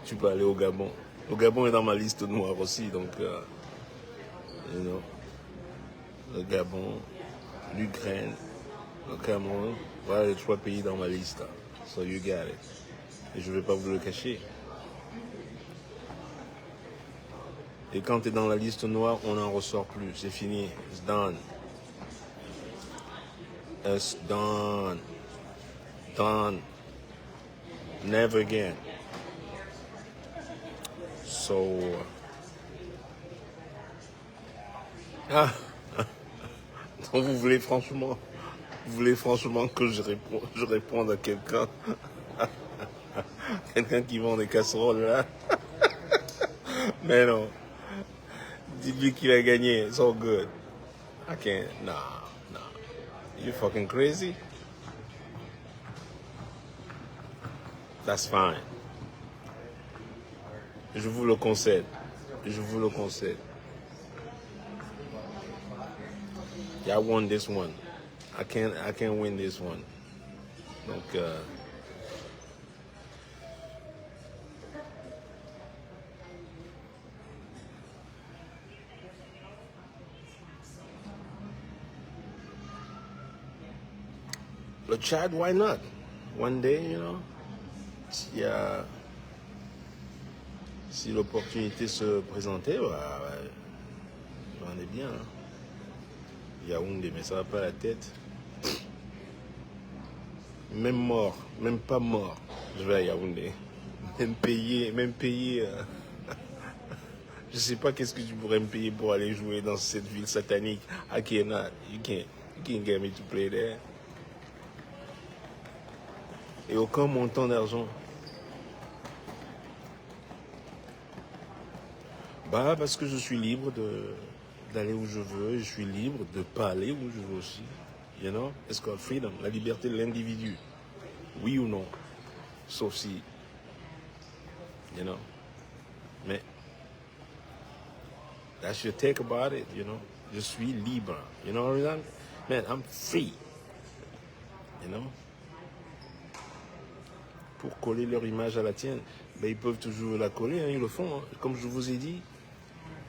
tu peux aller au Gabon. Le Gabon est dans ma liste noire aussi, donc, you know, le Gabon, l'Ukraine, le Cameroun, voilà les 3 pays dans ma liste. Là. So you got it. Et je ne vais pas vous le cacher. Et quand tu es dans la liste noire, on n'en ressort plus. C'est fini. It's done. It's done. Done. Never again. So... Ah. Donc vous voulez franchement que je réponde à quelqu'un quelqu'un qui vend des casseroles là. Mais non. Dis-lui qu'il a gagné. It's all good. I can't. Nah. You fucking crazy? That's fine. Je vous le concède. I won this one. I can't win this one. Donc, le Tchad, why not? One day, you know, si l'opportunité se présentait, bah, on est bien. Hein. Yaoundé, mais ça va pas à la tête. Même pas mort, je vais à Yaoundé. Même payer. Je sais pas qu'est-ce que tu pourrais me payer pour aller jouer dans cette ville satanique. I cannot. You can't get me to play there. Et aucun montant d'argent. Bah, parce que je suis libre d'aller où je veux, je suis libre de pas aller où je veux aussi. You know, it's called freedom, la liberté de l'individu. Oui ou non, sauf si, you know. Mais, that's your take about it, you know. Je suis libre, you know what I mean? Man, I'm free, you know. Pour coller leur image à la tienne, ben, ils peuvent toujours la coller, hein, ils le font. Hein. Comme je vous ai dit,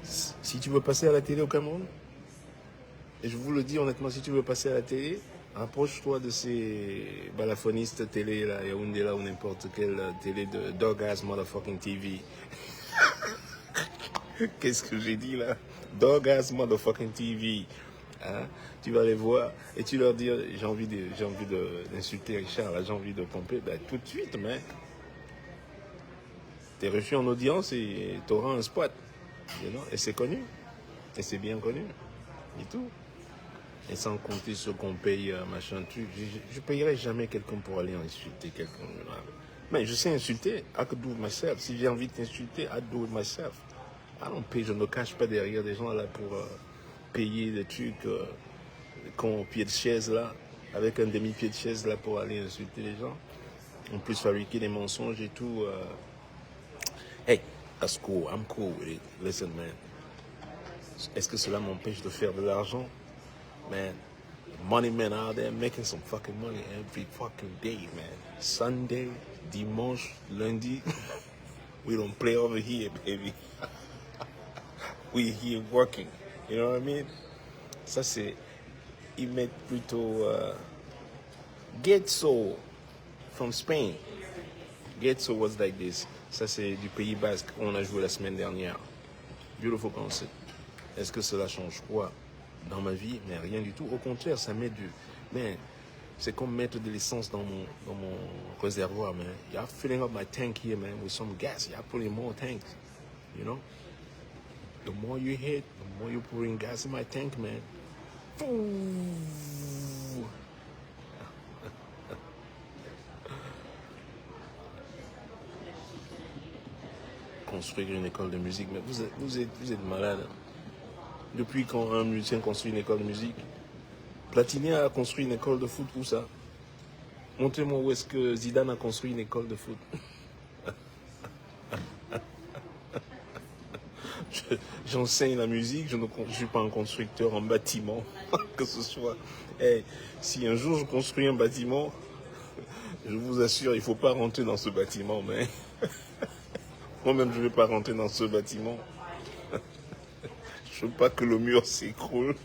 si tu veux passer à la télé au Cameroun, et je vous le dis honnêtement, si tu veux passer à la télé, approche-toi de ces balaphonistes télé, là, Yaoundé, là, ou n'importe quelle télé de Dog Ass Motherfucking TV. Qu'est-ce que j'ai dit là? Dog Ass Motherfucking TV. Hein? Tu vas les voir et tu leur dis j'ai envie d'insulter Richard, là, j'ai envie de pomper, ben, tout de suite, mais t'es reçu en audience et t'auras un spot. You know? Et c'est connu. Et c'est bien connu. Et tout. Et sans compter ce qu'on paye, machin truc. Je payerai jamais quelqu'un pour aller insulter quelqu'un. Mais je sais insulter. I could do it myself. Si j'ai envie de t'insulter, I do it myself. I don't pay. Je ne me cache pas derrière des gens là pour payer des trucs qu'on pied de chaise là, avec un demi-pied de chaise là pour aller insulter les gens. En plus fabriquer des mensonges et tout. Hey, that's cool. I'm cool with it. Listen, man. Est-ce que cela m'empêche de faire de l'argent? Man, money men out there making some fucking money every fucking day, man. Sunday, dimanche, lundi, we don't play over here, baby. We here working, you know what I mean? Ça c'est, ils mettent plutôt Getso from Spain. Getso was like this. Ça c'est du Pays Basque. On a joué la semaine dernière. Beautiful concept. Est-ce que cela change quoi dans ma vie? Mais rien du tout. Au contraire, ça met du... Mais c'est comme mettre de l'essence dans mon réservoir, man. You're filling up my tank here, man, with some gas. You're putting more tanks, you know? The more you hit, the more you pouring gas in my tank, man. Construire une école de musique, mais vous êtes malade. Depuis quand un musicien construit une école de musique? Platini a construit une école de foot, où ça? Montrez-moi où est-ce que Zidane a construit une école de foot. J'enseigne la musique, je ne suis pas un constructeur en bâtiment, que ce soit. Hey, si un jour je construis un bâtiment, je vous assure, il ne faut pas rentrer dans ce bâtiment, mais Moi-même, je ne vais pas rentrer dans ce bâtiment. Je ne veux pas que le mur s'écroule.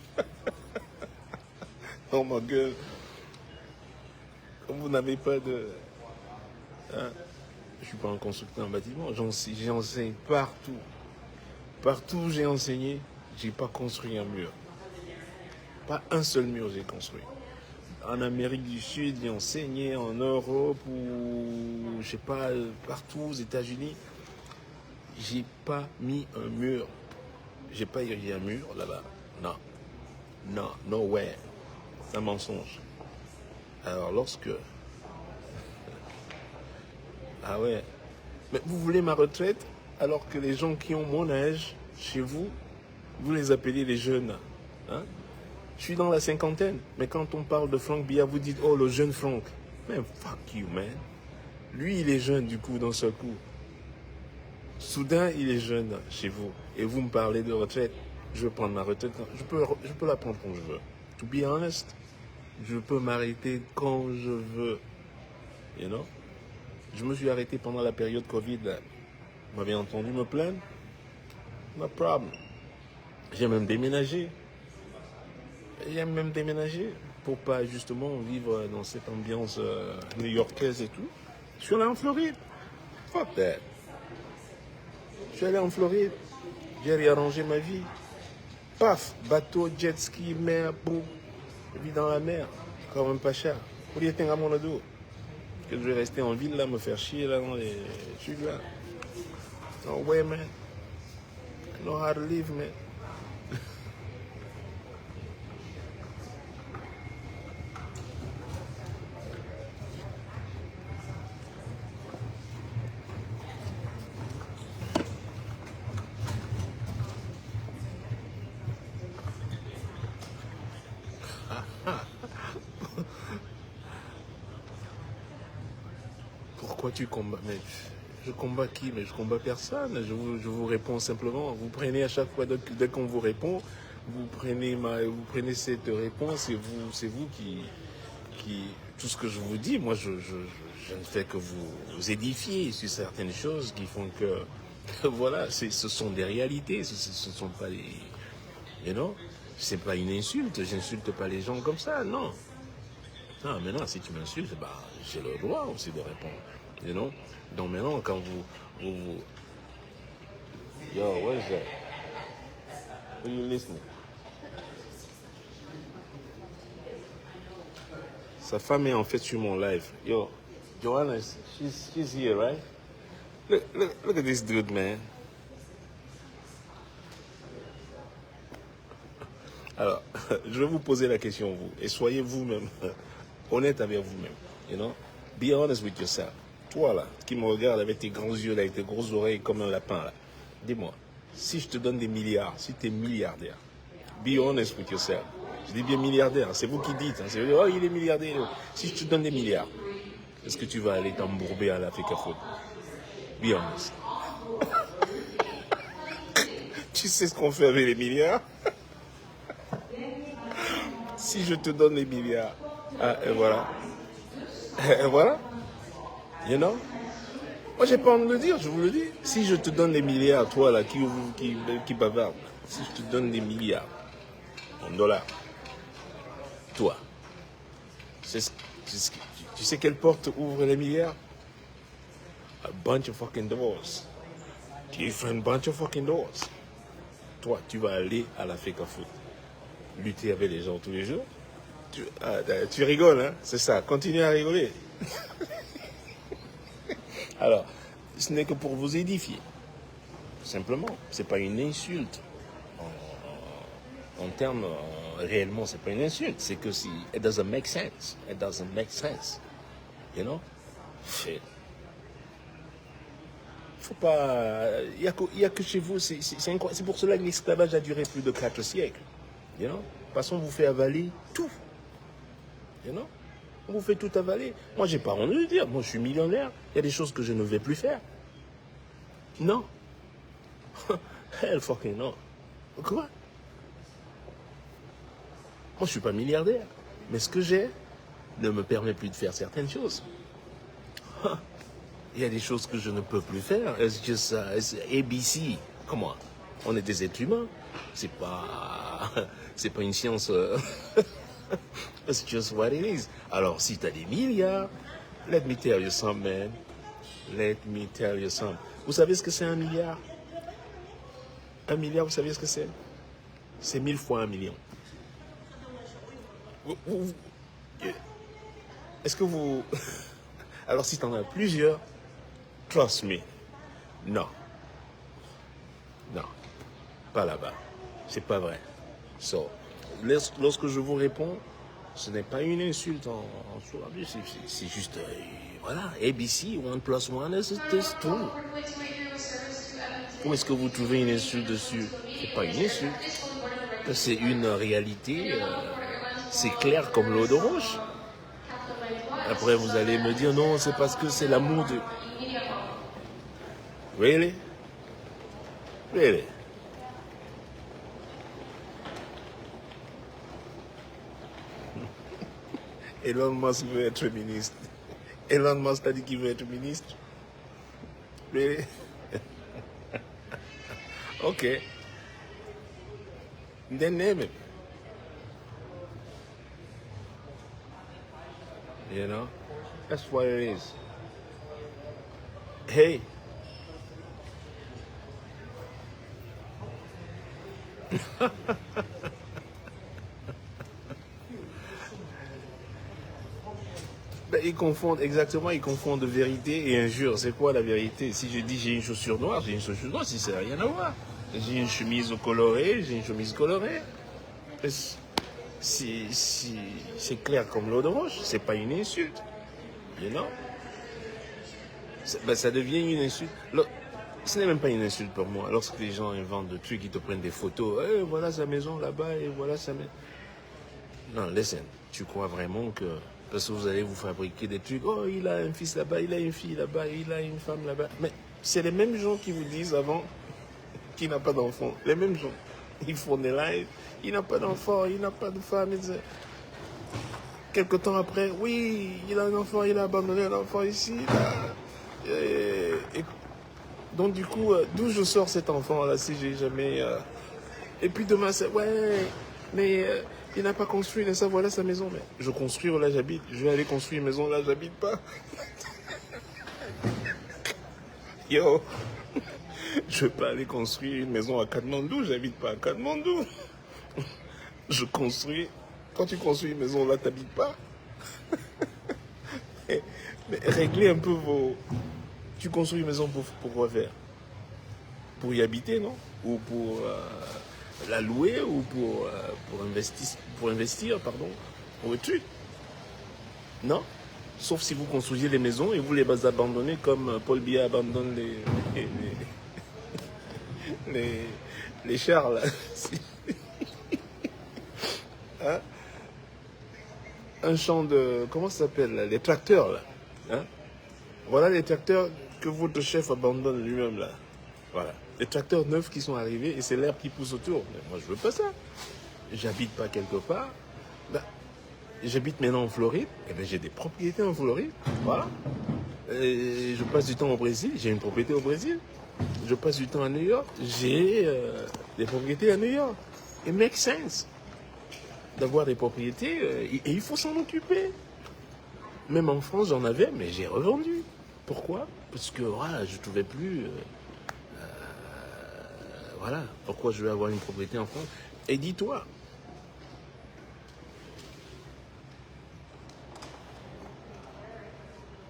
Oh ma gueule. Comme vous n'avez pas de... Hein, je ne suis pas un constructeur en bâtiment. J'enseigne partout. Partout où j'ai enseigné, je n'ai pas construit un mur. Pas un seul mur j'ai construit. En Amérique du Sud, j'ai enseigné, en Europe ou je sais pas, partout aux États-Unis. J'ai pas mis un mur. J'ai pas érigé un mur là-bas. Non. Non, nowhere. C'est un mensonge. Alors lorsque... Ah ouais. Mais vous voulez ma retraite alors que les gens qui ont mon âge, chez vous, vous les appelez les jeunes. Hein? Je suis dans la cinquantaine, mais quand on parle de Franck Biya, vous dites, oh, le jeune Franck. Mais fuck you, man. Lui, il est jeune, du coup, d'un seul coup. Soudain, il est jeune chez vous. Et vous me parlez de retraite. Je veux prendre ma retraite. Je peux la prendre quand je veux. To be honest, je peux m'arrêter quand je veux. You know? Je me suis arrêté pendant la période Covid. Là. Vous m'avez entendu me plaindre? No problem. J'ai même déménagé. J'aime même déménager pour pas justement vivre dans cette ambiance new-yorkaise et tout. Je suis allé en Floride. Fuck that. Je suis allé en Floride. J'ai réarrangé ma vie. Paf, bateau, jet ski, mer, boum. Je vis dans la mer. Quand même pas cher. What do you think I'm gonna do? Que je vais rester en ville là, me faire chier là dans les trucs là. No way, man. I know how to live, man. Pourquoi tu combats? Mais je combats qui? Mais je combats personne. Je vous réponds simplement. Vous prenez à chaque fois dès qu'on vous répond, vous prenez cette réponse et c'est vous qui tout ce que je vous dis. Moi, je ne fais que vous édifier sur certaines choses qui font que voilà, ce sont des réalités. Ce sont pas des, you know, c'est pas une insulte. J'insulte pas les gens comme ça, non. Ah, maintenant, si tu m'insultes, bah, j'ai le droit aussi de répondre. You know? Donc maintenant, quand vous... Yo, what is that? Are you listening? Sa femme est en fait sur mon live. Yo, Joanna, she's here, right? Look at this dude, man. Alors, je vais vous poser la question, vous. Et soyez vous-même honnête avec vous-même. You know? Be honest with yourself. Toi, là, qui me regarde avec tes grands yeux, là, avec tes grosses oreilles comme un lapin, là. Dis-moi, si je te donne des milliards, si tu es milliardaire, be honest with yourself. Je dis bien milliardaire, c'est vous qui dites. Hein, c'est, oh, il est milliardaire. Si je te donne des milliards, est-ce que tu vas aller t'embourber à l'Africa Food? Be honest. Tu sais ce qu'on fait avec les milliards? Si je te donne les milliards, ah, et voilà. Et voilà. You know? Moi, j'ai pas envie de le dire, je vous le dis. Si je te donne des milliards, toi, là, qui bavarde, si je te donne des milliards en dollars, toi, tu sais quelle porte ouvre les milliards? A bunch of fucking doors. Different bunch of fucking doors. Toi, tu vas aller à l'Africa Food, lutter avec les gens tous les jours. Tu rigoles, hein? C'est ça, continue à rigoler. Alors, ce n'est que pour vous édifier. Simplement, c'est pas une insulte. En termes, réellement, c'est pas une insulte. C'est que si, it doesn't make sense. It doesn't make sense. You know? Faut pas, il y a que chez vous, c'est pour cela que l'esclavage a duré plus de 4 siècles. You know? Parce qu'on vous fait avaler tout. You know? On vous fait tout avaler. Moi, j'ai pas honte de le dire. Moi, je suis millionnaire. Il y a des choses que je ne vais plus faire. Non. Hell fucking no. Quoi? Moi, je suis pas milliardaire. Mais ce que j'ai ne me permet plus de faire certaines choses. Il y a des choses que je ne peux plus faire. It's ABC. Comment? On est des êtres humains. C'est pas une science. It's just what it is. Alors, si tu as des milliards, let me tell you something, man. Let me tell you something. Vous savez ce que c'est un milliard? Un milliard, vous savez ce que c'est? C'est 1000 fois 1 million. Est-ce que vous... Alors, si tu en as plusieurs, trust me. Non. Non. Pas là-bas. C'est pas vrai. So, lorsque je vous réponds, ce n'est pas une insulte en soi. C'est juste, voilà, ABC, 1 plus 1 is 2. Où est-ce que vous trouvez une insulte dessus? C'est pas une insulte. C'est une réalité. C'est clair comme l'eau de roche. Après, vous allez me dire, non, c'est parce que c'est l'amour de... Really? Really? Elon Musk veut être ministre. Elon Musk a dit qu'il veut être ministre. Really? Okay. Then name it. You know? That's what it is. Hey. Ben, ils confondent vérité et injure. C'est quoi la vérité? Si je dis j'ai une chaussure noire, j'ai une chaussure noire, si ça n'a rien à voir. J'ai une chemise colorée, j'ai une chemise colorée. Si c'est clair comme l'eau de roche, c'est pas une insulte. You know? Ça devient une insulte. Ce n'est même pas une insulte pour moi. Lorsque les gens inventent des trucs, ils te prennent des photos. Hey, voilà sa maison là-bas et voilà sa maison. Non, listen. Tu crois vraiment que... Parce que vous allez vous fabriquer des trucs. Oh, il a un fils là-bas, il a une fille là-bas, il a une femme là-bas. Mais c'est les mêmes gens qui vous disent avant qu'il n'a pas d'enfant. Les mêmes gens. Ils font des lives. Il n'a pas d'enfant, il n'a pas de femme. Quelque temps après, oui, il a un enfant, il a abandonné un enfant ici. Là. Donc du coup, d'où je sors cet enfant-là si j'ai jamais... Et puis demain, c'est... Ouais, mais il n'a pas construit, mais ça, voilà sa maison. Mais je construis, là j'habite. Je vais aller construire une maison, là j'habite pas. Yo, je vais pas aller construire une maison à Katmandou, j'habite pas à Katmandou. Je construis... Quand tu construis une maison, là, t'habites pas. Mais réglez un peu vos... Tu construis une maison pour quoi faire? Pour y habiter, non? Ou pour la louer, ou pour investir, pardon, pour truc. Non? Sauf si vous construisez des maisons et vous les abandonnez comme Paul Biya abandonne les chars, là. Hein? Un champ de... Comment ça s'appelle, là? Les tracteurs, là. Hein? Voilà les tracteurs que votre chef abandonne lui-même, là. Voilà. Les tracteurs neufs qui sont arrivés et c'est l'herbe qui pousse autour. Mais moi, je veux pas ça. J'habite pas quelque part. Ben, j'habite maintenant en Floride. Et ben, j'ai des propriétés en Floride. Voilà. Et je passe du temps au Brésil. J'ai une propriété au Brésil. Je passe du temps à New York. J'ai des propriétés à New York. It makes sense d'avoir des propriétés et il faut s'en occuper. Même en France, j'en avais, mais j'ai revendu. Pourquoi? Parce que voilà, je ne trouvais plus... voilà, pourquoi je vais avoir une propriété en France? Et dis-toi,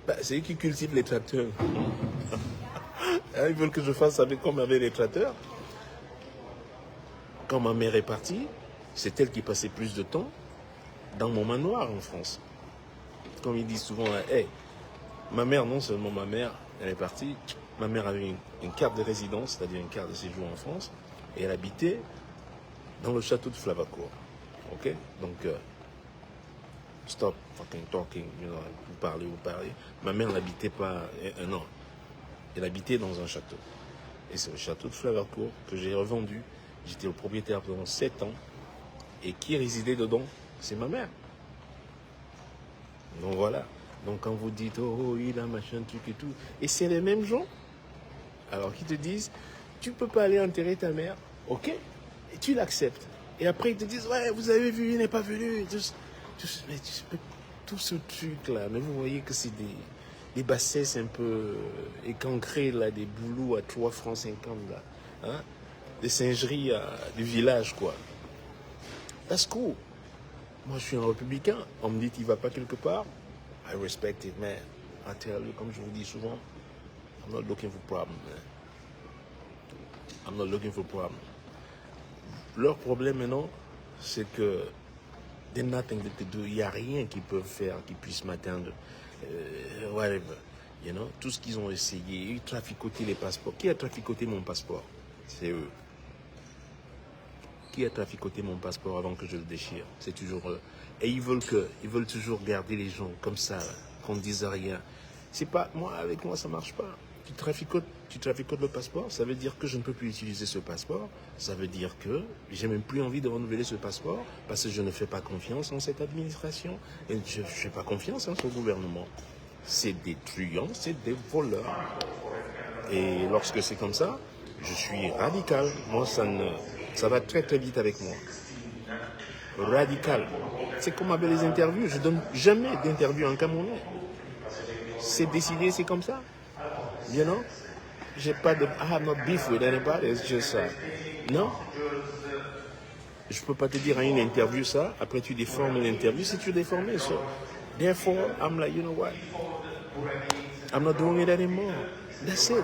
bah, c'est eux qui cultivent les tracteurs. Ils veulent que je fasse avec comme avec les tracteurs. Quand ma mère est partie, c'est elle qui passait plus de temps dans mon manoir en France. Comme ils disent souvent, hey, ma mère, non seulement ma mère, elle est partie, ma mère avait une carte de résidence, c'est-à-dire une carte de séjour en France, et elle habitait dans le château de Flavacourt. Ok? Donc, stop fucking talking, you know, vous parlez. Ma mère n'habitait pas, non, elle habitait dans un château. Et c'est le château de Flavacourt que j'ai revendu. J'étais le propriétaire pendant 7 ans. Et qui résidait dedans? C'est ma mère. Donc voilà. Donc quand vous dites, oh, il a machin, truc et tout, et c'est les mêmes gens, alors qui te disent, tu peux pas aller enterrer ta mère, ok, et tu l'acceptes. Et après ils te disent, ouais, vous avez vu, il n'est pas venu. Tout ce truc-là, mais vous voyez que c'est des bassesses un peu écancrées, là, des boulots à 3 francs 50, là. Hein? Des singeries du village, quoi. That's cool. Moi, je suis un républicain. On me dit, tu vas pas quelque part. I respect it, man. I tell you, comme je vous dis souvent, I'm not looking for problem, man. I'm not looking for problem. Leur problème maintenant, c'est que there's nothing they can do. Il n'y a rien qu'ils peuvent faire qui puisse m'atteindre. Whatever. You know? Tout ce qu'ils ont essayé, ils traficoté les passeports. Qui a traficoté mon passeport? C'est eux. Qui a traficoté mon passeport avant que je le déchire? C'est toujours eux. Et ils veulent toujours garder les gens comme ça, là, qu'on ne dise rien. C'est pas, moi, avec moi, ça marche pas. Tu traficotes le passeport, ça veut dire que je ne peux plus utiliser ce passeport. Ça veut dire que j'ai même plus envie de renouveler ce passeport parce que je ne fais pas confiance en cette administration et je ne fais pas confiance en ce gouvernement. C'est des truands, c'est des voleurs. Et lorsque c'est comme ça, je suis radical. Moi, ça va très très vite avec moi. Radical. C'est comme avec les interviews. Je donne jamais d'interview en Camerounais. C'est décidé, c'est comme ça. You know? I have no beef with anybody. It's just, non. Je peux pas te dire à une interview ça. Après tu déformes l'interview. Si tu déformes ça. Therefore, I'm like, you know what? I'm not doing it anymore. That's it.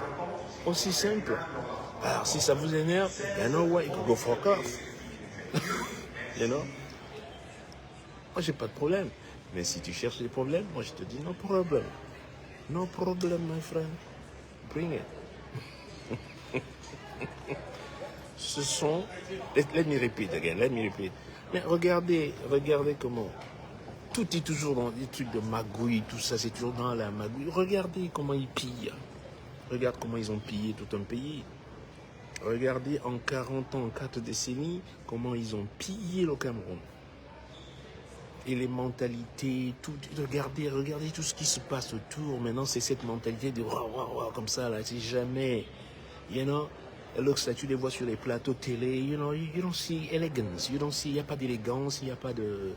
Aussi simple. Alors si ça vous énerve, you know what? You can go fuck off. You know? Moi j'ai pas de problème. Mais si tu cherches des problèmes, moi je te dis no problem. No problem, my friend. Bring it. Ce sont... Let me repeat again, let me repeat. Mais regardez comment... Tout est toujours dans des trucs de magouille, tout ça, c'est toujours dans la magouille. Regardez comment ils pillent. Regarde comment ils ont pillé tout un pays. Regardez en 40 ans, 4 décennies, comment ils ont pillé le Cameroun. Et les mentalités, tout, regardez tout ce qui se passe autour. Maintenant, c'est cette mentalité de waouh, comme ça, là, c'est jamais, you know, là, tu les vois sur les plateaux télé, you know, you don't see elegance, il n'y a pas d'élégance, il n'y a pas de,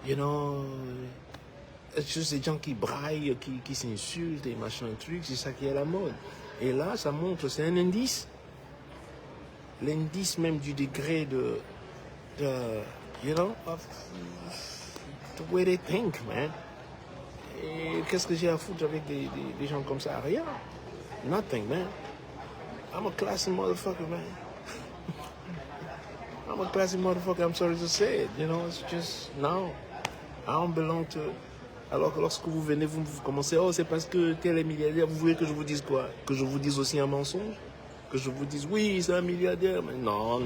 you know, c'est juste des gens qui braillent, qui s'insultent et machin, truc, c'est ça qui est à la mode. Et là, ça montre, c'est un indice, l'indice même du degré de you know, of the way they think, man. Et qu'est-ce que j'ai à foutre avec des gens comme ça? Rien. Nothing, man. I'm a classy motherfucker, man. I'm a classy motherfucker, I'm sorry to say it. You know, it's just, no. I don't belong to... Alors que lorsque vous venez, vous commencez, oh, c'est parce que tel est milliardaire, vous voulez que je vous dise quoi? Que je vous dise aussi un mensonge? Que je vous dise, oui, c'est un milliardaire? Mais non,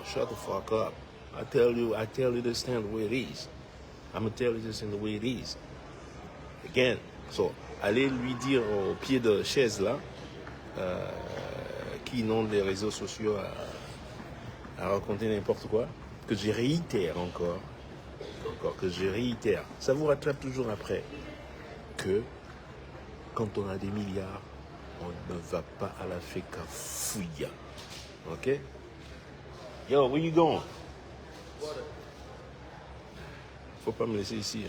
shut the fuck up. I tell you this thing the way it is. I'm gonna tell you this thing the way it is. Again, so, allez lui dire au pied de chaise là, qui inonde les réseaux sociaux à raconter n'importe quoi, que je réitère encore, que je réitère. Ça vous rattrape toujours après que quand on a des milliards, on ne va pas à la féca fouilla. Ok? Yo, where you going? Faut pas me laisser ici.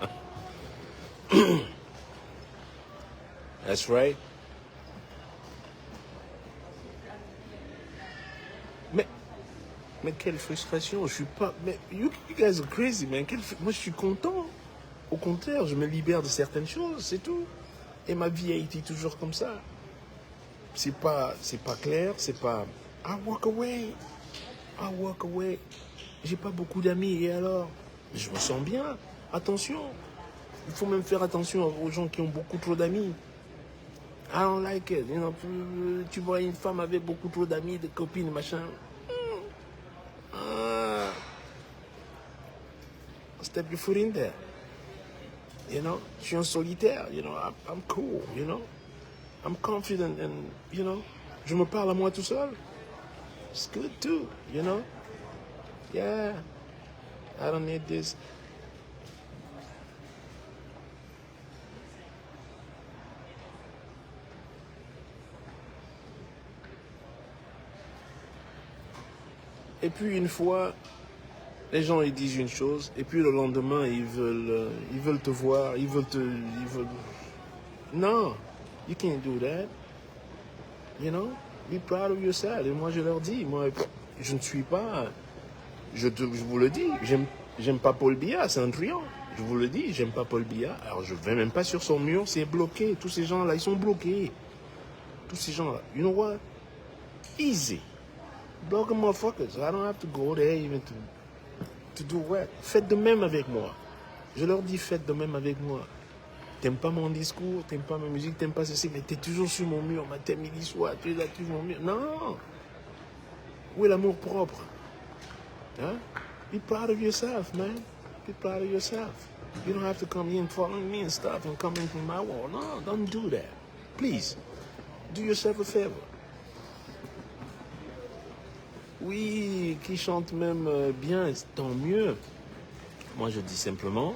Hein. That's right. Mais quelle frustration. Je suis pas... Mais you guys are crazy, man. Moi, je suis content. Au contraire, je me libère de certaines choses, c'est tout. Et ma vie a été toujours comme ça. C'est pas clair, c'est pas... I walk away. J'ai pas beaucoup d'amis, et alors? Je me sens bien. Attention. Il faut même faire attention aux gens qui ont beaucoup trop d'amis. I don't like it. You know, tu vois une femme avec beaucoup trop d'amis, de copines, machin. Step your foot in there. You know, je suis un solitaire. You know, I'm cool. You know, I'm confident, and you know, je me parle à moi tout seul. It's good too. You know, yeah. I don't need this. Et puis une fois, les gens ils disent une chose, et puis le lendemain ils veulent te voir, ils veulent. Non, you can't do that. You know, be proud of yourself. Et moi je leur dis, moi je ne suis pas, je vous le dis, j'aime pas Paul Biya, c'est un truand. Je vous le dis, j'aime pas Paul Biya. Alors je vais même pas sur son mur, c'est bloqué. Tous ces gens-là, ils sont bloqués. Tous ces gens-là, you know what? Easy. Block them motherfuckers. I don't have to go there even to do what? Faites de même avec moi. Je leur dis, faites de même avec moi. T'aimes pas mon discours, t'aimes pas ma musique, t'aimes pas ceci, mais t'es toujours sur mon mur, matin, midi, soir, tu es là, tu es sur mon mur. Non! Où est l'amour propre? Hein? Be proud of yourself, man. Be proud of yourself. You don't have to come here and follow me and stuff and come into my wall. No, don't do that. Please, do yourself a favor. Oui, qui chante même bien, tant mieux. Moi, je dis simplement,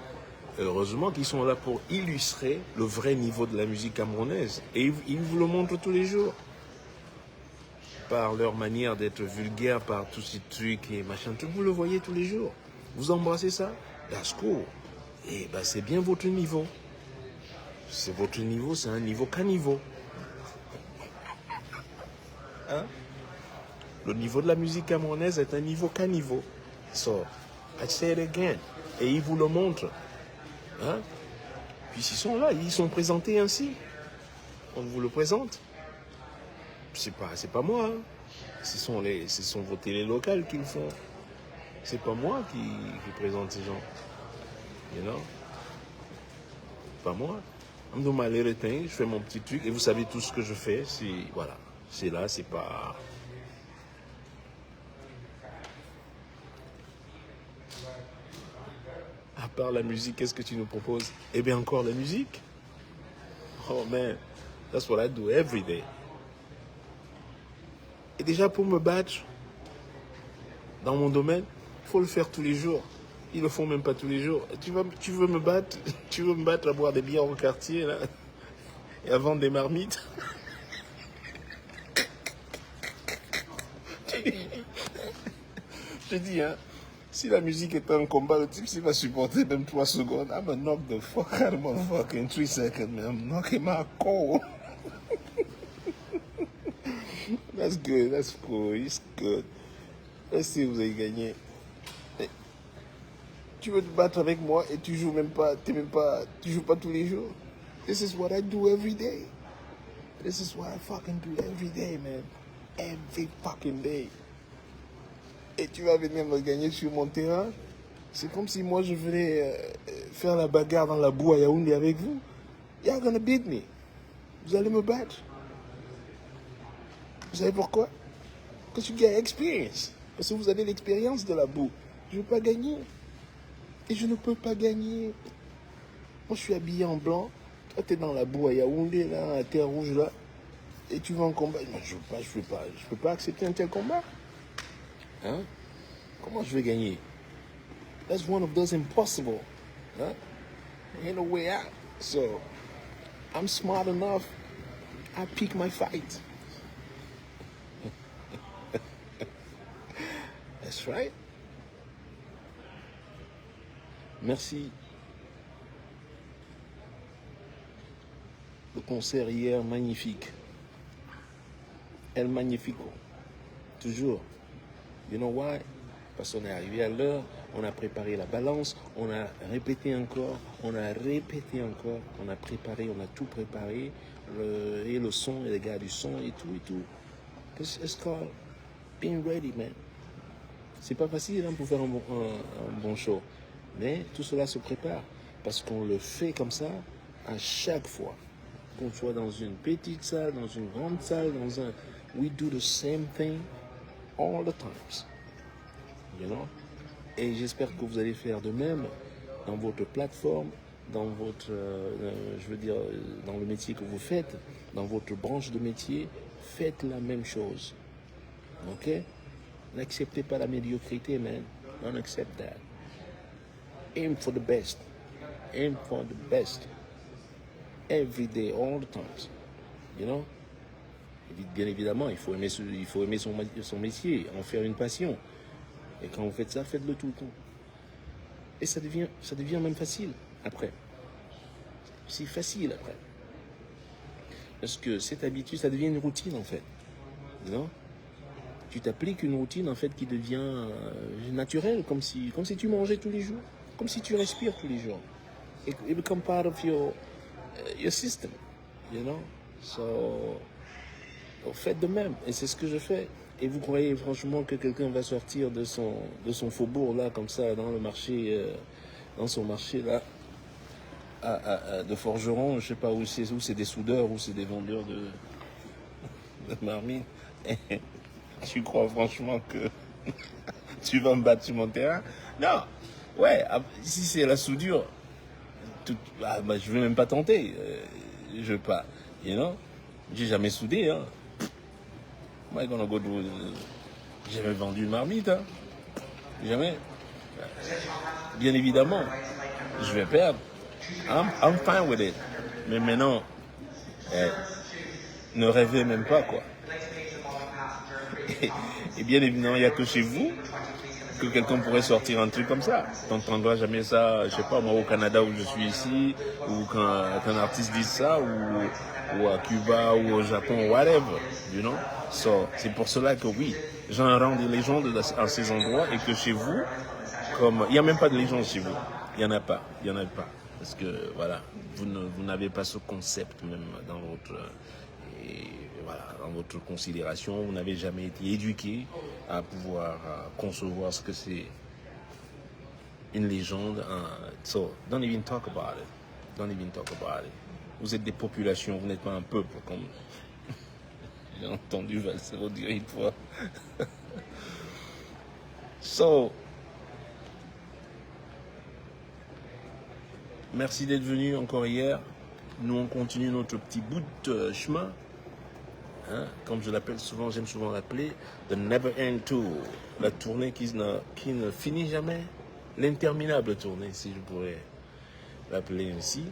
heureusement qu'ils sont là pour illustrer le vrai niveau de la musique camerounaise. Et ils vous le montrent tous les jours. Par leur manière d'être vulgaire, par tous ces trucs et machin. Vous le voyez tous les jours. Vous embrassez ça, that's cool. Et ben, c'est bien votre niveau. C'est votre niveau, c'est un niveau caniveau. Hein? Le niveau de la musique camerounaise est un niveau caniveau. So, I say it again. Et ils vous le montrent. Hein? Puis ils sont là, ils sont présentés ainsi. On vous le présente. C'est pas moi. Hein. Ce sont vos télés locales qui le font. C'est pas moi qui présente ces gens. You know? Pas moi. I'm doing my little thing, je fais mon petit truc et vous savez tout ce que je fais. Voilà. C'est là, c'est pas. À part la musique, qu'est-ce que tu nous proposes? Eh bien, encore la musique. Oh man, that's what I do every day. Et déjà, pour me battre dans mon domaine, il faut le faire tous les jours. Ils le font même pas tous les jours. Tu veux me battre? Tu veux me battre à boire des bières au quartier, là? Et à vendre des marmites? Je dis, hein, si la musique est un combat, le type, s'il va supporter même 3 secondes, I'm gonna knock the fuck out of motherfucker in 3 seconds, man. I'm knocking my cold. That's good, that's cool, it's good. Let's see, vous avez gagné. Tu veux te battre avec moi et tu joues tu joues pas tous les jours. This is what I do every day. This is what I fucking do every day, man. Every fucking day. Et tu vas venir me gagner sur mon terrain. C'est comme si moi je venais faire la bagarre dans la boue à Yaoundé avec vous. You're gonna beat me. Vous allez me battre. Vous savez pourquoi? Parce que you get experience. Parce que vous avez l'expérience de la boue. Je ne veux pas gagner. Et je ne peux pas gagner. Moi, je suis habillé en blanc. Toi, tu es dans la boue à Yaoundé, là, à Terre Rouge, là. Et tu vas en combat. Non, je peux pas accepter un tel combat. Hein? Comment je vais gagner? That's one of those impossible. Huh? Ain't no way out. So, I'm smart enough. I pick my fight. That's right. Merci. Le concert hier, magnifique. El Magnifico. Toujours. You know why? Parce qu'on est arrivé à l'heure, on a préparé la balance, on a répété encore, on a répété encore, on a préparé, on a tout préparé, et le son, et les gars du son, et tout, et tout. It's called being ready, man. C'est pas facile hein, pour faire un bon show. Mais tout cela se prépare parce qu'on le fait comme ça à chaque fois. Qu'on soit dans une petite salle, dans une grande salle, we do the same thing all the times. You know? Et j'espère que vous allez faire de même dans votre plateforme, dans votre, dans le métier que vous faites, dans votre branche de métier, faites la même chose. Ok? N'acceptez pas la médiocrité, man. Don't accept that. Aim for the best. Aim for the best. Every day, all the times. You know? Et bien évidemment, il faut aimer son métier, en faire une passion. Et quand vous faites ça, faites-le tout le temps. Et ça devient même facile après. C'est facile après. Parce que cette habitude, ça devient une routine en fait. Non? Tu t'appliques une routine en fait qui devient naturelle, comme si tu mangeais tous les jours, comme si tu respires tous les jours. It becomes part of your system, you know. So, faites de même. Et c'est ce que je fais. Et vous croyez franchement que quelqu'un va sortir de son faubourg là, comme ça, dans le marché, dans son marché là, de forgeron, je sais pas où c'est des soudeurs ou c'est des vendeurs de marmite. Tu crois franchement que tu vas me battre sur mon terrain? Non. Ouais, si c'est la soudure, je vais même pas tenter. Je veux pas. You know? J'ai jamais soudé, hein. Moi, j'ai jamais vendu une marmite, hein. Jamais. Bien évidemment, je vais perdre. I'm fine with it. Mais maintenant, ne rêvez même pas, quoi. Et bien évidemment, il n'y a que chez vous que quelqu'un pourrait sortir un truc comme ça. Tu n'entendras jamais ça, je sais pas, moi au Canada où je suis ici, ou qu'un artiste dise ça, ou à Cuba, ou au Japon, whatever, you know. So, c'est pour cela que oui, j'en rends des légendes à ces endroits, et que chez vous, comme il n'y a même pas de légende chez vous, il n'y en a pas, parce que voilà, vous n'avez pas ce concept même dans votre dans votre considération, vous n'avez jamais été éduqué à pouvoir concevoir ce que c'est une légende. So, don't even talk about it. Don't even talk about it. Vous êtes des populations, vous n'êtes pas un peuple, comme j'ai entendu Valsero dire une fois. So, merci d'être venu encore hier. Nous, on continue notre petit bout de chemin. Hein, comme je l'appelle souvent, j'aime souvent l'appeler The Never End Tour, la tournée qui ne finit jamais, l'interminable tournée, si je pourrais l'appeler ainsi.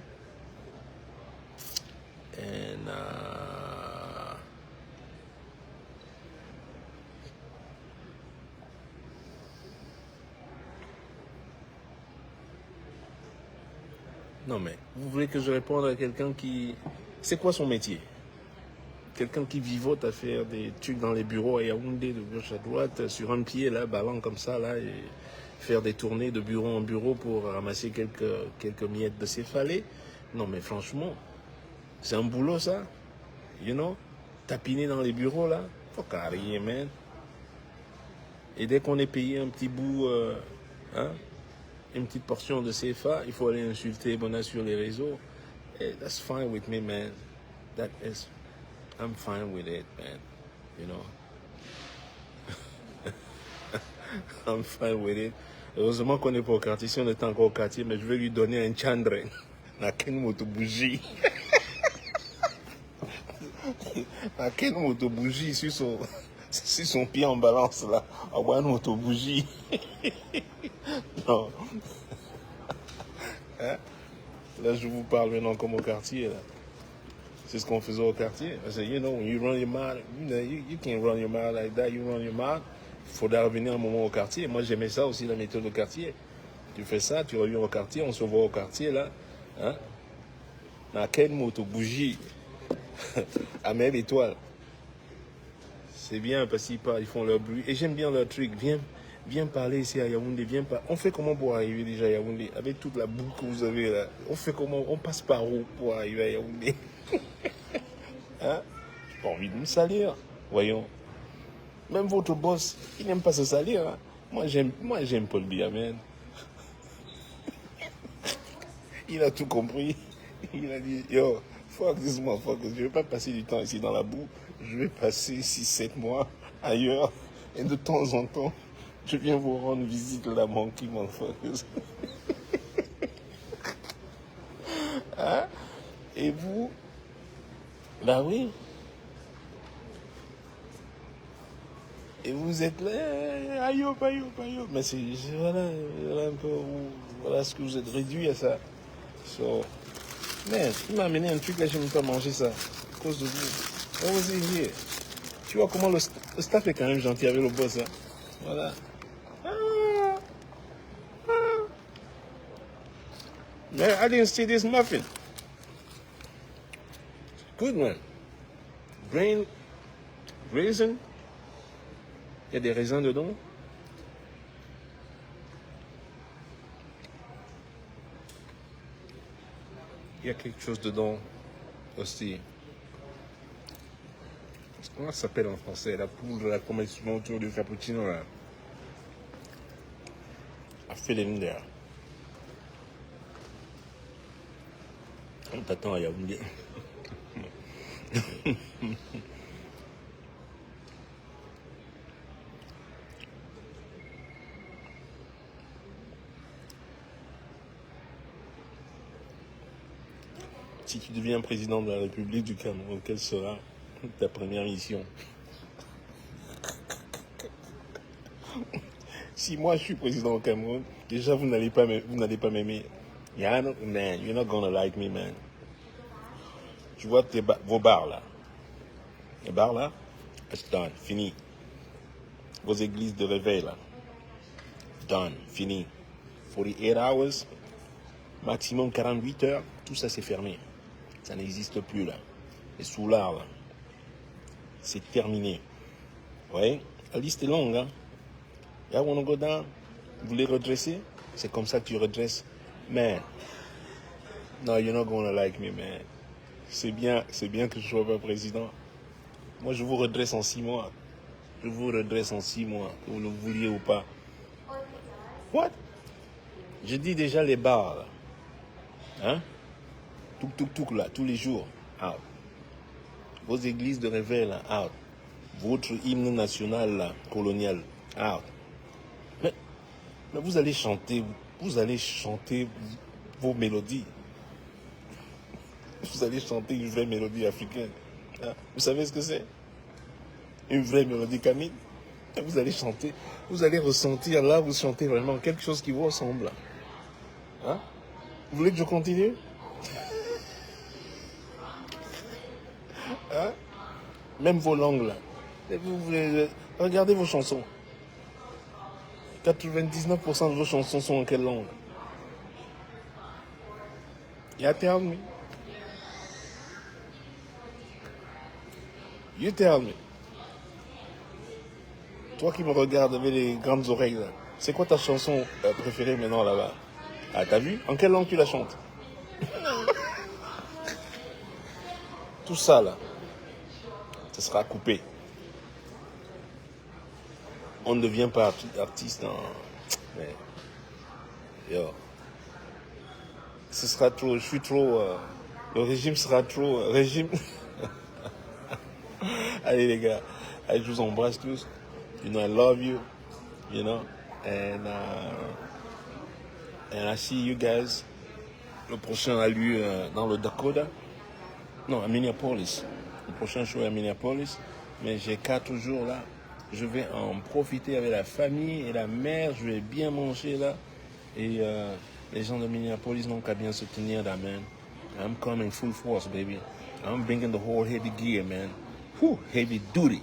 And, non mais, vous voulez que je réponde à quelqu'un qui... C'est quoi son métier? Quelqu'un qui vivote à faire des trucs dans les bureaux à Yaoundé, de gauche à droite, sur un pied, là, ballant comme ça, là, et faire des tournées de bureau en bureau pour ramasser quelques miettes de céphalée. Non, mais franchement, c'est un boulot, ça. You know? Tapiner dans les bureaux, là. Faut carrer, man. Et dès qu'on est payé un petit bout, une petite portion de CFA, il faut aller insulter Bona sur les réseaux. Hey, that's fine with me, man. I'm fine with it, man. You know. I'm fine with it. Heureusement qu'on n'est pas au quartier. Si on était encore au quartier, mais je vais lui donner un chandre. Na ken moto bougie. Na ken moto bougie sur son pied en balance là. Ah ouais, moto bougie. Non. Hein? Là, je vous parle maintenant comme au quartier là. C'est ce qu'on faisait au quartier. I said, you know, when you run your mouth, you can't run your mouth like that. You run your mouth. Il faudra revenir un moment au quartier. Moi, j'aimais ça aussi, la méthode au quartier. Tu fais ça, tu reviens au quartier, on se voit au quartier, là. Hein? Dans quelle moto bougie à même étoile. C'est bien parce qu'ils font leur bruit. Et j'aime bien leur truc. Viens parler ici à Yaoundé. On fait comment pour arriver déjà à Yaoundé? Avec toute la boue que vous avez là. On fait comment? On passe par où pour arriver à Yaoundé? Hein? J'ai pas envie de me salir. Voyons. Même votre boss, il n'aime pas se salir. Hein? Moi, j'aime Paul Biya, man. Il a tout compris. Il a dit, yo, fuck this motherfucker. Je vais pas passer du temps ici dans la boue. Je vais passer 6-7 mois ailleurs. Et de temps en temps, je viens vous rendre visite là, monkey motherfuckers. Hein? Et vous? Bah oui. Et vous êtes là, aïe, mais c'est voilà un peu, voilà ce que vous êtes réduit à ça. So, man, il m'a amené un truc là, je n'aime pas manger ça, à cause de vous. What was it here? Tu vois comment le staff est quand même gentil avec le boss, hein? Voilà. Ah Man, I didn't see this muffin. Good, man. Grain, raisin. Il y a des raisins dedans. Il y a quelque chose dedans aussi. Comment ça s'appelle en français? La poudre, la qu'on met souvent autour du cappuccino, là. I feel in there. On t'attend à Yaoundé. Si tu deviens président de la République du Cameroun, quelle sera ta première mission? Si moi je suis président au Cameroun, déjà vous n'allez pas m'aimer. Yeah, man, you're not gonna like me, man. Tu vois vos bars là. Les bars là, it's done, fini. Vos églises de réveil là. Done, fini. 48 hours, maximum 48 heures, tout ça c'est fermé. Ça n'existe plus là. Les soulards là, c'est terminé. Ouais, la liste est longue, hein. Yeah, wanna go down? Vous voulez redresser? C'est comme ça que tu redresses. Man, no, you're not gonna like me, man. C'est bien que je sois pas président. Moi, je vous redresse en 6 mois. Je vous redresse en 6 mois, que vous le vouliez ou pas. What? Je dis déjà les bars, là. Hein? Tout, là, tous les jours. Out. Vos églises de réveil, là, out. Votre hymne national, là, colonial, out. Mais vous allez chanter vos mélodies. Vous allez chanter une vraie mélodie africaine. Hein? Vous savez ce que c'est? Une vraie mélodie camine. Vous allez chanter, vous allez ressentir là, vous chantez vraiment quelque chose qui vous ressemble. Hein? Vous voulez que je continue? Hein? Même vos langues là. Regardez vos chansons. 99% de vos chansons sont en quelle langue? You tell me. You tell me. Toi qui me regardes avec les grandes oreilles là, c'est quoi ta chanson préférée maintenant là-bas? Ah, t'as vu? En quelle langue tu la chantes? Tout ça là, ça sera coupé. On ne devient pas artiste, hein. Mais, yo. Ce sera trop, je suis trop, le régime sera trop, régime. Allez les gars, allez, je vous embrasse tous. You know, I love you, you know, and I see you guys. Le prochain a lieu dans le Dakota. Non, à Minneapolis. Le prochain show est à Minneapolis. Mais j'ai 4 jours là. Je vais en profiter avec la famille et la mère. Je vais bien manger là. Et les gens de Minneapolis n'ont qu'à bien se tenir là, man. I'm coming full force, baby. I'm bringing the whole heavy gear, man. Whew, heavy duty.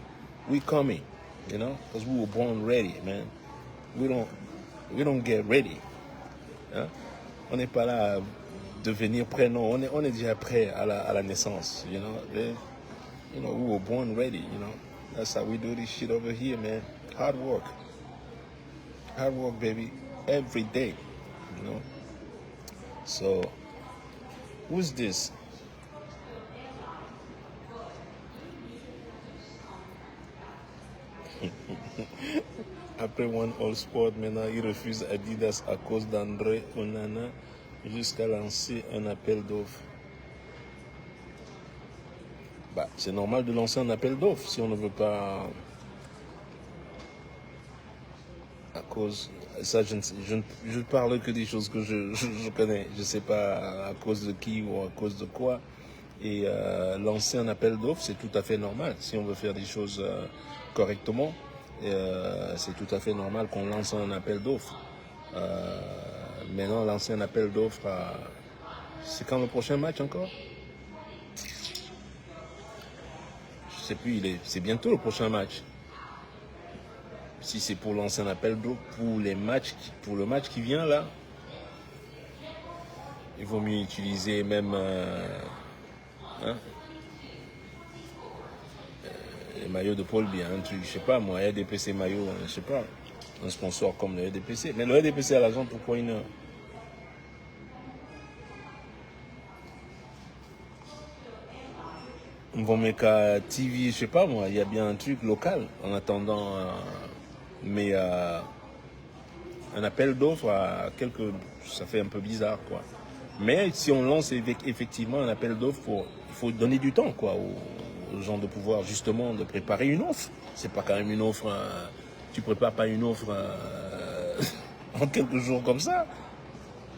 We coming, you know, because we were born ready, man. We don't get ready. Hein? On n'est pas là à devenir prêt, non. On est déjà prêt à la naissance, you know. We were born ready, you know. That's how we do this shit over here, man. Hard work. Hard work, baby. Every day, you know. So, who's this? Après One All Sport, maintenant, il refuse Adidas à cause d'André Onana jusqu'à lancer un appel d'offres. Bah, c'est normal de lancer un appel d'offres si on ne veut pas... À cause... Ça, je parle que des choses que je connais. Je ne sais pas à cause de qui ou à cause de quoi. Et lancer un appel d'offres, c'est tout à fait normal. Si on veut faire des choses correctement, c'est tout à fait normal qu'on lance un appel d'offres. Maintenant, lancer un appel d'offres, c'est quand le prochain match encore? Je sais plus, c'est bientôt le prochain match. Si c'est pour lancer un appel d'offres pour le match qui vient là, Il vaut mieux utiliser même hein, les maillots de Paul Biya, un truc, je sais pas moi, RDPC maillot, je sais pas, un sponsor comme le RDPC. Mais le RDPC à l'argent, pourquoi une heure? Mbomeka TV, je sais pas moi, il y a bien un truc local en attendant, mais un appel d'offres à quelques, ça fait un peu bizarre quoi. Mais si on lance effectivement un appel d'offres, il faut donner du temps quoi aux gens de pouvoir justement de préparer une offre. C'est pas quand même une offre, tu prépares pas une offre en quelques jours comme ça.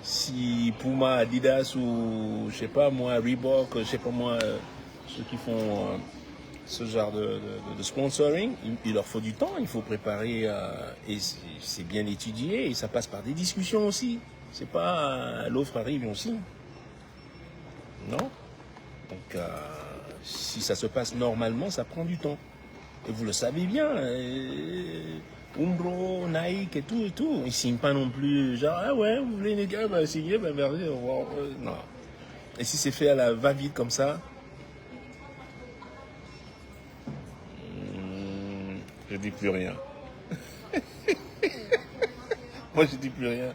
Si Puma, Adidas ou je sais pas moi, Reebok, je sais pas moi, ceux qui font ce genre de sponsoring, il leur faut du temps, il faut préparer et c'est bien étudié et ça passe par des discussions aussi. C'est pas l'offre arrive aussi, non? Donc si ça se passe normalement, ça prend du temps. Et vous le savez bien. Umbro, Nike et tout et tout. Ils signent pas non plus genre ah ouais vous voulez les gars bah, signer bah merci au revoir. Non. Et si c'est fait à la va-vite comme ça, je dis plus rien. Moi je dis plus rien.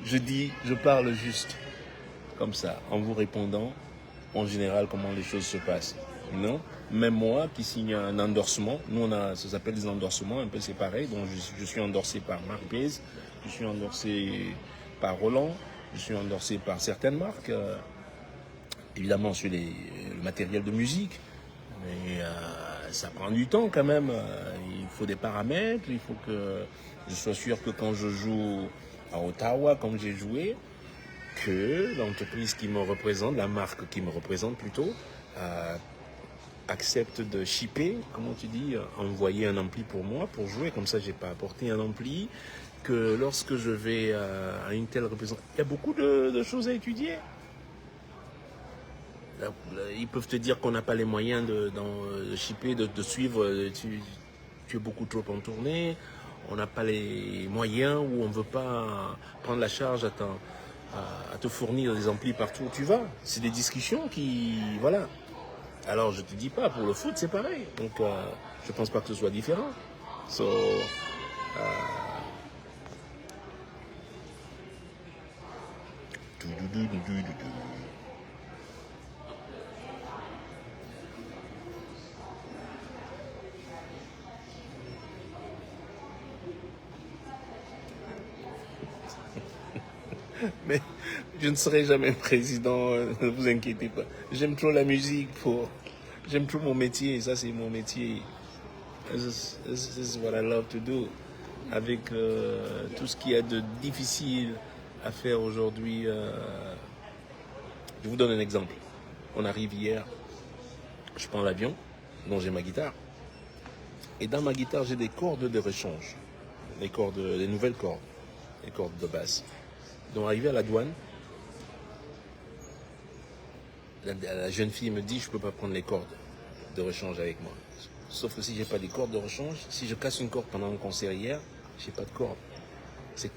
Je parle juste comme ça en vous répondant en général comment les choses se passent. Non, même moi qui signe un endorsement, nous on a, ça s'appelle des endorsements, un peu c'est pareil, donc je suis endorsé par Marc Blaise, je suis endorsé par Roland, je suis endorsé par certaines marques, évidemment sur le matériel de musique, mais ça prend du temps quand même, il faut des paramètres, il faut que je sois sûr que quand je joue à Ottawa, comme j'ai joué, que l'entreprise qui me représente, la marque qui me représente plutôt, accepte de shipper, comment tu dis, envoyer un ampli pour moi, pour jouer, comme ça j'ai pas apporté un ampli, que lorsque je vais à une telle représentation, il y a beaucoup de choses à étudier. Là, ils peuvent te dire qu'on n'a pas les moyens de shipper, de suivre, tu es beaucoup trop en tournée, on n'a pas les moyens ou on ne veut pas prendre la charge à te fournir des amplis partout où tu vas. C'est des discussions qui, voilà. Alors je te dis pas, pour le foot c'est pareil. Donc je pense pas que ce soit différent. So, mais je ne serai jamais président, ne vous inquiétez pas. J'aime trop la musique, j'aime trop mon métier, ça c'est mon métier. This is what I love to do. Avec tout ce qu'il y a de difficile à faire aujourd'hui. Je vous donne un exemple. On arrive hier, je prends l'avion, dont j'ai ma guitare. Et dans ma guitare, j'ai des cordes de rechange. Les nouvelles cordes. Les cordes de basse. Donc arrivé à la douane, la jeune fille me dit je peux pas prendre les cordes de rechange avec moi. Sauf que si j'ai pas des cordes de rechange, si je casse une corde pendant un concert hier, j'ai pas de corde. C'est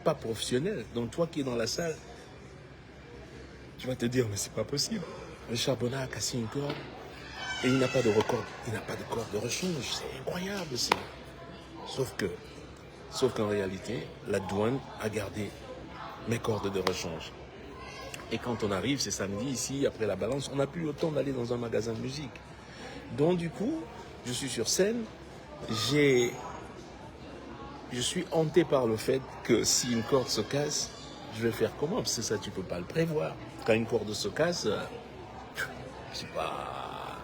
pas professionnel. Donc toi qui es dans la salle, tu vas te dire mais c'est pas possible. Richard Bonnat a cassé une corde et il n'a pas de record, il n'a pas de corde de rechange. C'est incroyable. Sauf qu'en réalité, la douane a gardé mes cordes de rechange. Et quand on arrive, c'est samedi ici, après la balance, on n'a plus le temps d'aller dans un magasin de musique. Donc du coup, je suis sur scène, je suis hanté par le fait que si une corde se casse, je vais faire comment? Parce que ça, tu peux pas le prévoir. Quand une corde se casse, je sais pas.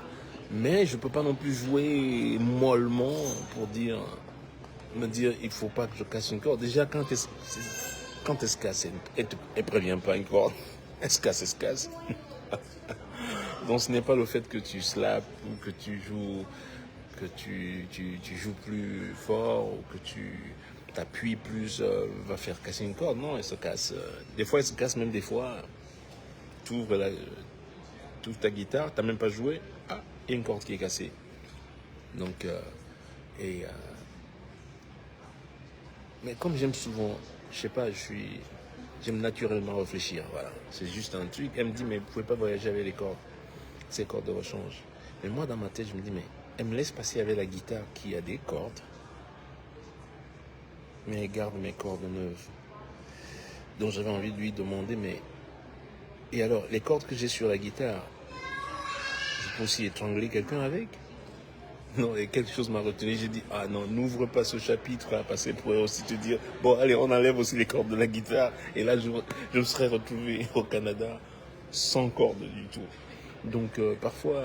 Mais je peux pas non plus jouer mollement pour me dire, il faut pas que je casse une corde. Déjà, quand elle se casse, elle prévient pas une corde. Elle se casse. Donc ce n'est pas le fait que tu slaps ou que tu joues, tu joues plus fort ou que tu t'appuies plus, va faire casser une corde. Non, elle se casse. Des fois, elle se casse même des fois. Tu ouvres ta guitare, tu n'as même pas joué. Ah, il y a une corde qui est cassée. Donc, mais comme j'aime souvent, je sais pas, J'aime naturellement réfléchir, voilà. C'est juste un truc. Elle me dit, mais vous ne pouvez pas voyager avec les cordes, ces cordes de rechange. Mais moi, dans ma tête, je me dis, mais elle me laisse passer avec la guitare qui a des cordes, mais elle garde mes cordes neuves. Donc j'avais envie de lui demander, mais... Et alors, les cordes que j'ai sur la guitare, je peux aussi étrangler quelqu'un avec? Non, et quelque chose m'a retenu. J'ai dit, ah non, n'ouvre pas ce chapitre, là, parce qu'elle pourrait aussi te dire, bon, allez, on enlève aussi les cordes de la guitare. Et là, je me serais retrouvé au Canada sans cordes du tout. Donc, parfois...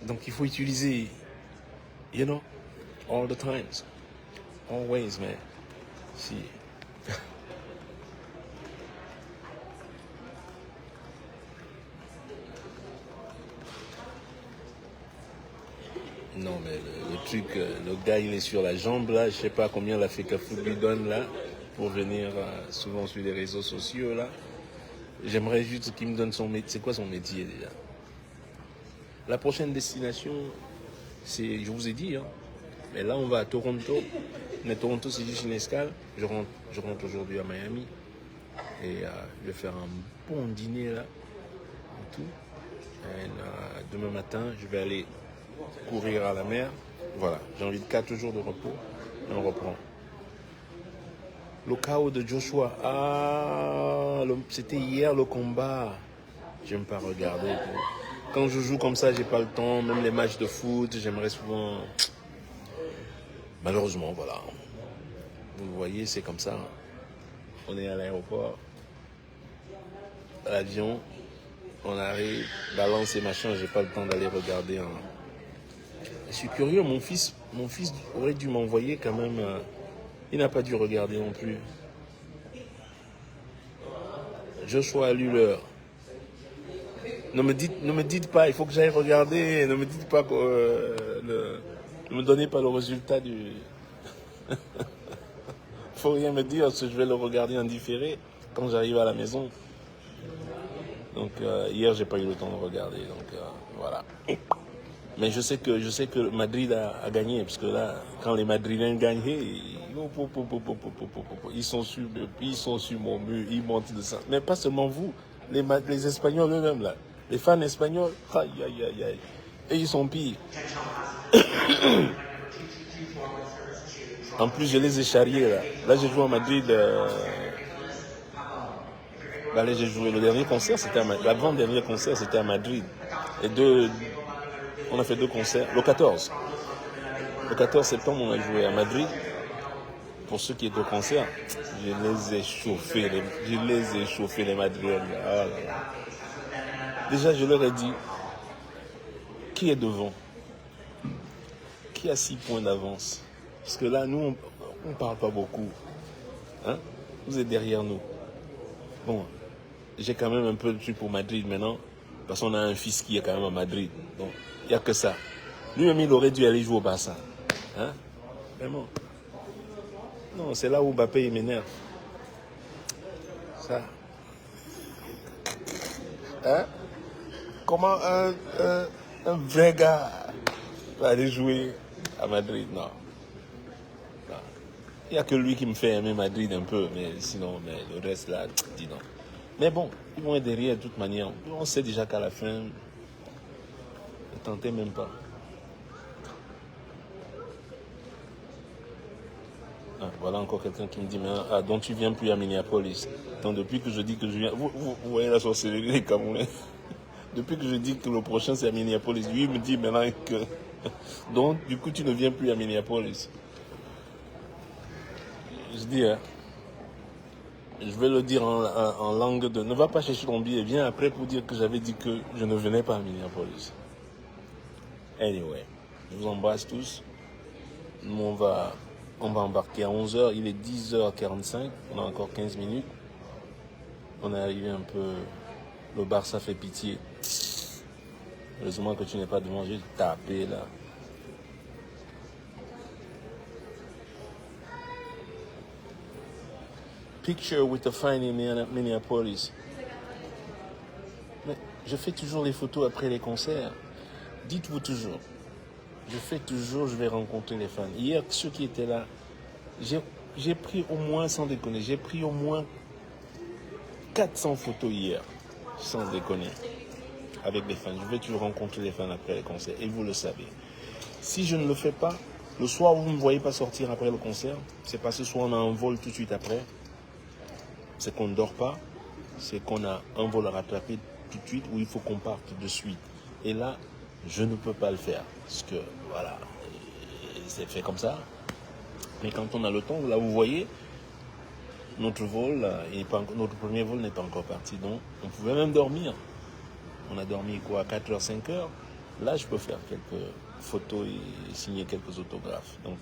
Donc, il faut utiliser, you know, all the times. Always, man. Si... Non, mais le truc, le gars, il est sur la jambe, là. Je sais pas combien la FECAFOOT lui donne, là, pour venir souvent sur les réseaux sociaux, là. J'aimerais juste qu'il me donne son métier. C'est quoi son métier, déjà? La prochaine destination, c'est, je vous ai dit, hein. Mais là, on va à Toronto. Mais Toronto, c'est juste une escale. Je rentre aujourd'hui à Miami. Et je vais faire un bon dîner, là. Et tout. Et, demain matin, je vais aller courir à la mer. Voilà, j'ai envie de 4 jours de repos et on reprend. Le chaos de Joshua. Ah, c'était hier le combat. J'aime pas regarder. Quand je joue comme ça, j'ai pas le temps. Même les matchs de foot, j'aimerais souvent. Malheureusement, voilà. Vous le voyez, c'est comme ça. On est à l'aéroport, à l'avion, on arrive, balance et machin, j'ai pas le temps d'aller regarder. Je suis curieux, mon fils aurait dû m'envoyer quand même. Il n'a pas dû regarder non plus. Joshua a lu l'heure. Ne me dites pas, il faut que j'aille regarder. Ne me dites pas que ne me donnez pas le résultat du. Faut rien me dire, parce que je vais le regarder en différé quand j'arrive à la maison. Donc hier, j'ai pas eu le temps de regarder. Donc voilà. Mais je sais que Madrid a gagné, parce que là, quand les Madrilènes gagnent, ils sont sur mon mur, ils montent de ça. Mais pas seulement vous, les Espagnols eux-mêmes, là. Les fans espagnols, aïe, aïe, aïe, aïe. Et ils sont pires. En plus, je les ai charriés, là. Là, j'ai joué à Madrid. Là, j'ai joué. Le dernier concert, c'était à Madrid. L'avant-dernier concert, c'était à Madrid. Et on a fait 2 concerts. Le 14 septembre, on a joué à Madrid. Pour ceux qui étaient au concert, je les ai chauffés, les Madrilènes. Ah là là. Déjà, je leur ai dit, qui est devant? Qui a 6 points d'avance? Parce que là, nous, on ne parle pas beaucoup. Hein? Vous êtes derrière nous. Bon, j'ai quand même un peu de truc pour Madrid maintenant, parce qu'on a un fils qui est quand même à Madrid. Donc, il n'y a que ça. Lui-même, il aurait dû aller jouer au Barça. Hein? Vraiment. Non, c'est là où Mbappé m'énerve. Ça. Hein? Comment un vrai gars va aller jouer à Madrid? Non. Il n'y a que lui qui me fait aimer Madrid un peu, mais sinon, le reste là, dis non. Mais bon, ils vont être derrière de toute manière. On sait déjà qu'à la fin, ne tentez même pas. Ah, voilà encore quelqu'un qui me dit, mais donc tu viens plus à Minneapolis. Donc depuis que je dis que je viens, vous voyez la sorcellerie des Camerounais. Depuis que je dis que le prochain c'est à Minneapolis, lui il me dit maintenant que... Donc du coup tu ne viens plus à Minneapolis. Je dis, je vais le dire en langue de... Ne va pas chercher ton billet, viens après pour dire que j'avais dit que je ne venais pas à Minneapolis. Anyway, je vous embrasse tous. Nous, on va embarquer à 11h, il est 10h45, on a encore 15 minutes. On est arrivé un peu... Le Barça fait pitié. Heureusement que tu n'es pas devant, j'ai tapé là. Picture with the fine in Minneapolis. Mais je fais toujours les photos après les concerts. Dites-vous toujours. Je vais rencontrer les fans. Hier, ceux qui étaient là, J'ai pris au moins, sans déconner, j'ai pris au moins 400 photos hier, sans déconner, avec les fans. Je vais toujours rencontrer les fans après les concerts, et vous le savez. Si je ne le fais pas, le soir où vous ne me voyez pas sortir après le concert, c'est parce que soit on a un vol tout de suite après, c'est qu'on ne dort pas, c'est qu'on a un vol à rattraper tout de suite, ou il faut qu'on parte de suite. Et là, je ne peux pas le faire, parce que, voilà, c'est fait comme ça. Mais quand on a le temps, là vous voyez, notre notre premier vol n'est pas encore parti, donc on pouvait même dormir. On a dormi quoi, 4h, 5h. Là, je peux faire quelques photos et signer quelques autographes. Donc,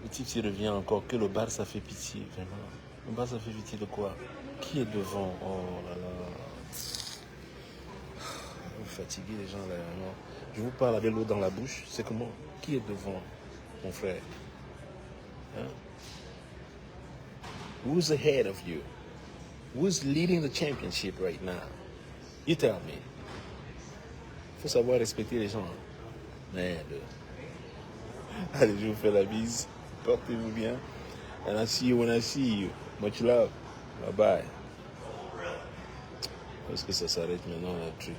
le type s'il revient encore que le bar, ça fait pitié, vraiment. Le bar, ça fait pitié de quoi? Qui est devant? Oh là là. Vous fatiguez les gens là. Non. Je vous parle avec l'eau dans la bouche. C'est comment? Qui est devant, mon frère? Hein? Who's ahead of you? Who's leading the championship right now? You tell me. Il faut savoir respecter les gens. Hein? Merde. Allez, je vous fais la bise. Portez-vous bien. And I see you when I see you. Much love. Bye bye. Est-ce que ça s'arrête maintenant, le truc?